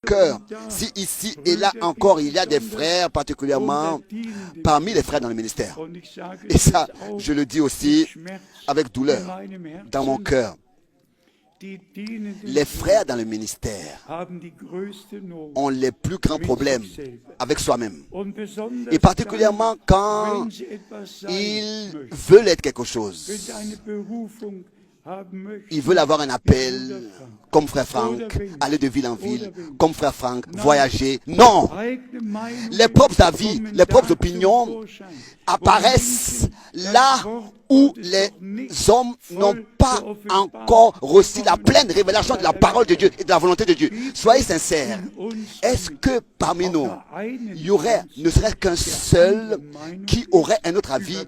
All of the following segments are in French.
cœur. Si ici et là encore il y a des frères, particulièrement parmi les frères dans le ministère. Et ça, je le dis aussi avec douleur dans mon cœur. Les frères dans le ministère ont les plus grands problèmes avec soi-même. Et particulièrement quand ils veulent être quelque chose. Ils veulent avoir un appel, comme frère Franck, aller de ville en ville, comme frère Franck, voyager. Non! Les propres avis, les propres opinions apparaissent là où les hommes n'ont pas encore reçu la pleine révélation de la parole de Dieu et de la volonté de Dieu. Soyez sincères. Est-ce que parmi nous, il y aurait ne serait-ce qu'un seul qui aurait un autre avis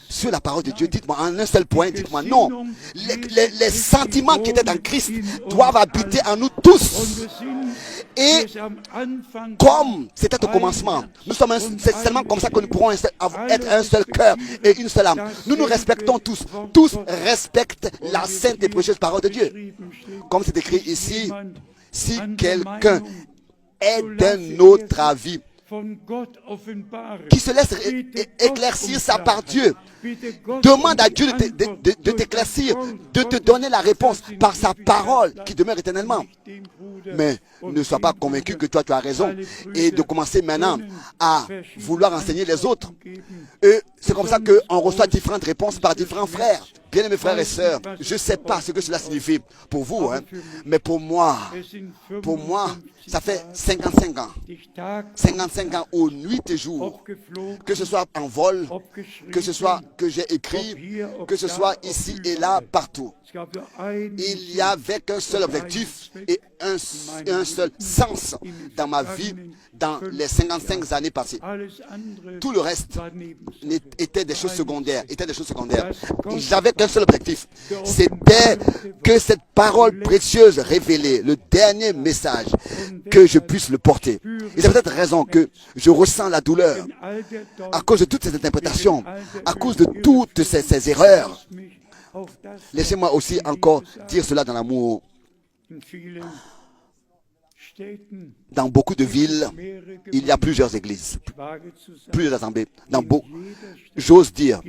sur la parole de Dieu? Dites-moi en un seul point, dites-moi non. Les sentiments qui étaient en Christ doivent habiter en nous tous. Et comme c'était au commencement, c'est seulement comme ça que nous pourrons être un seul cœur et une seule âme. Nous nous respectons tous. Tous respectent la sainte et précieuse parole de Dieu. Comme c'est écrit ici, si quelqu'un est d'un autre avis, qui se laisse éclaircir ça par Dieu. Demande à Dieu de t'éclaircir, de te donner la réponse par sa parole qui demeure éternellement. Mais ne sois pas convaincu que toi tu as raison et de commencer maintenant à vouloir enseigner les autres. Et c'est comme ça qu'on reçoit différentes réponses par différents frères. Bien aimés frères et sœurs, je ne sais pas ce que cela signifie pour vous, mais pour moi, ça fait 55 ans. 55 ans aux nuits et jours, que ce soit en vol, que ce soit que j'ai écrit, que ce soit ici et là, partout. Il n'y avait qu'un seul objectif et un seul sens dans ma vie dans les 55 années passées. Tout le reste était des choses secondaires. J'avais qu'un seul objectif. C'était que cette parole précieuse révélée, le dernier message, que je puisse le porter. Et c'est peut-être raison que je ressens la douleur à cause de toutes ces interprétations, à cause de toutes ces erreurs. Laissez-moi aussi encore dire cela dans l'amour. Dans beaucoup de villes, il y a plusieurs églises, plusieurs assemblées. J'ose dire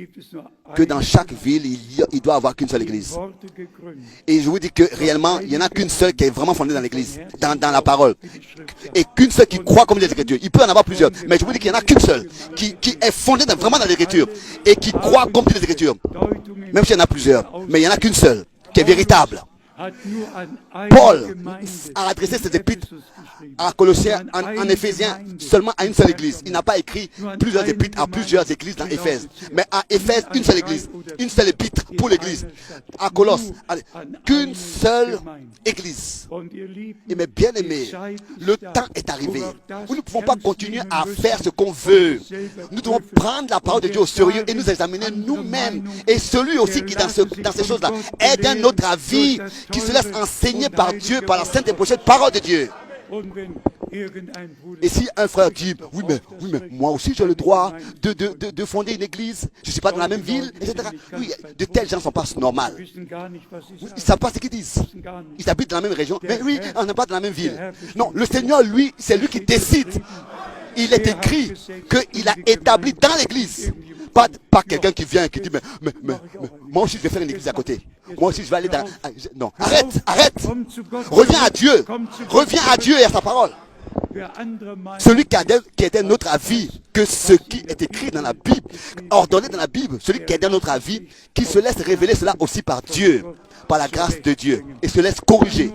que dans chaque ville, il doit y avoir qu'une seule église. Et je vous dis que réellement, il n'y en a qu'une seule qui est vraiment fondée dans l'église, dans la parole. Et qu'une seule qui croit comme les Écritures. Il peut en avoir plusieurs, mais je vous dis qu'il n'y en a qu'une seule qui est fondée vraiment dans l'Écriture et qui croit comme les Écritures. Même s'il y en a plusieurs, mais il n'y en a qu'une seule qui est véritable. Paul a adressé ses épîtres à Colossiens, en Éphésiens, seulement à une seule église. Il n'a pas écrit plusieurs épîtres à plusieurs églises dans Éphèse. Mais à Éphèse, une seule église. Une seule épître pour l'église. À Colosse, qu'une seule église. Et mes bien-aimés, le temps est arrivé. Nous ne pouvons pas continuer à faire ce qu'on veut. Nous devons prendre la parole de Dieu au sérieux et nous examiner nous-mêmes. Et celui aussi qui, dans ces choses-là, est d'un autre avis, qui se laisse enseigner par Dieu, par la sainte et prochaine parole de Dieu. Et si un frère dit, oui mais moi aussi j'ai le droit de fonder une église, je ne suis pas dans la même ville, etc. Oui, de tels gens ne sont pas normaux. Ils ne savent pas ce qu'ils disent. Ils habitent dans la même région, mais oui, on n'est pas dans la même ville. Non, le Seigneur, lui, c'est lui qui décide. Il est écrit qu'il a établi dans l'église. Pas quelqu'un qui vient et qui dit, mais moi aussi je vais faire une église à côté. Moi aussi je vais aller dans... Non, arrête. Reviens à Dieu et à sa parole. Celui qui est d'un autre avis que ce qui est écrit dans la Bible, ordonné dans la Bible, celui qui est d'un autre avis, qui se laisse révéler cela aussi par Dieu, par la grâce de Dieu, et se laisse corriger.